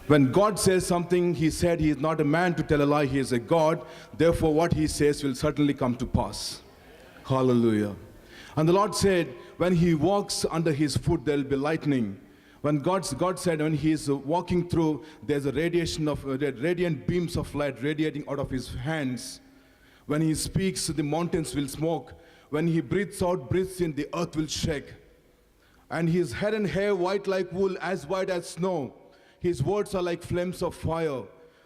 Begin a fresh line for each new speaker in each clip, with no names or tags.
When God says something, he said he is not a man to tell a lie, he is a God. Therefore, what he says will certainly come to pass. Hallelujah. And the Lord said, when he walks under his foot, there will be lightning. When God said when he is walking through, there's a radiation of radiant beams of light radiating out of his hands. When he speaks, the mountains will smoke. When he breathes out, breathes in, the earth will shake. And his head and hair white like wool, as white as snow. His words are like flames of fire.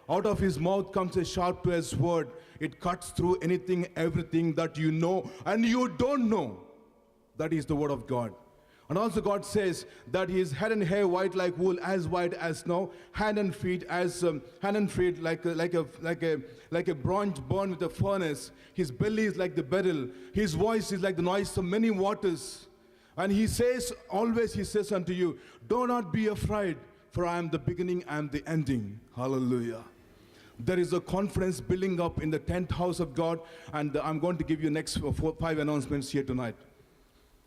Out of his mouth comes a sharp two-edged word. It cuts through anything, everything that you know and you don't know. That is the word of God. And also God says that his head and hair white like wool, as white as snow, hand and feet like a bronze burned with a furnace. His belly is like the beryl. His voice is like the noise of many waters. And he says, always he says unto you, do not be afraid, for I am the beginning, I am the ending. Hallelujah. There is a conference building up in the 10th house of God, and I'm going to give you next 5 announcements here tonight.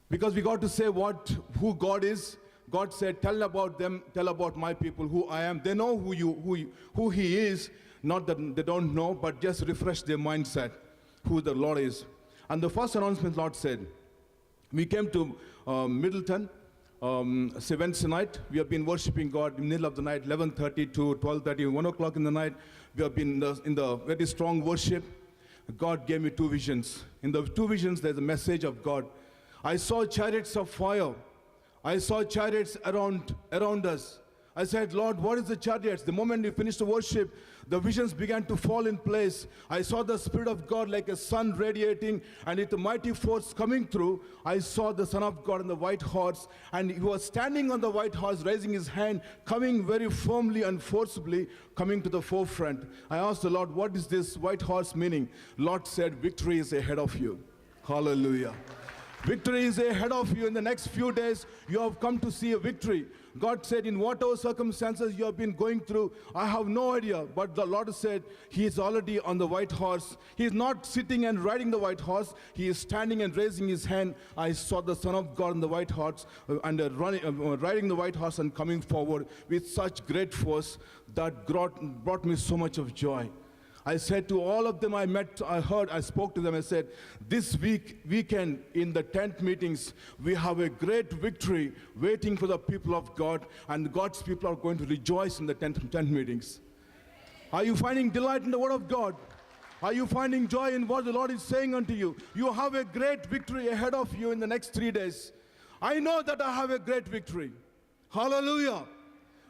Because we got to say who God is. God said, tell about them, tell about my people, who I am. They know who he is, not that they don't know, but just refresh their mindset, who the Lord is. And the first announcement, Lord said, we came to Middleton, Wednesday night. We have been worshiping God in the middle of the night, 11:30 to 12:30, 1 o'clock in the night. We have been in the very strong worship. God gave me 2 visions. In the 2 visions, there's a message of God. I saw chariots of fire. I saw chariots around us. I said, Lord, what is the chariots? The moment we finished the worship, the visions began to fall in place. I saw the Spirit of God like a sun radiating, and with a mighty force coming through. I saw the Son of God on the white horse, and he was standing on the white horse, raising his hand, coming very firmly and forcibly, coming to the forefront. I asked the Lord, what is this white horse meaning? Lord said, victory is ahead of you. Hallelujah. Victory is ahead of you. In the next few days, you have come to see a victory. God said, in whatever circumstances you have been going through, I have no idea. But the Lord said, he is already on the white horse. He is not sitting and riding the white horse. He is standing and raising his hand. I saw the Son of God on the white horse and riding the white horse and coming forward with such great force that brought me so much of joy. I said to all of them I met, I spoke to them, I said, this weekend in the tent meetings, we have a great victory waiting for the people of God, and God's people are going to rejoice in the tent meetings. Are you finding delight in the word of God? Are you finding joy in what the Lord is saying unto you? You have a great victory ahead of you in the next 3 days. I know that I have a great victory. Hallelujah.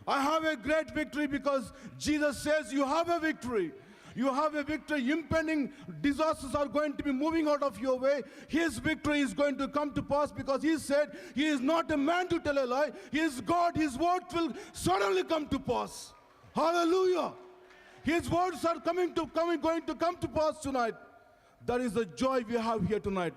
I have a great victory because Jesus says you have a victory. You have a victory. Impending disasters are going to be moving out of your way. His victory is going to come to pass because he said he is not a man to tell a lie. He is God. His word will certainly come to pass. Hallelujah. His words are going to come to pass tonight. That is the joy we have here tonight.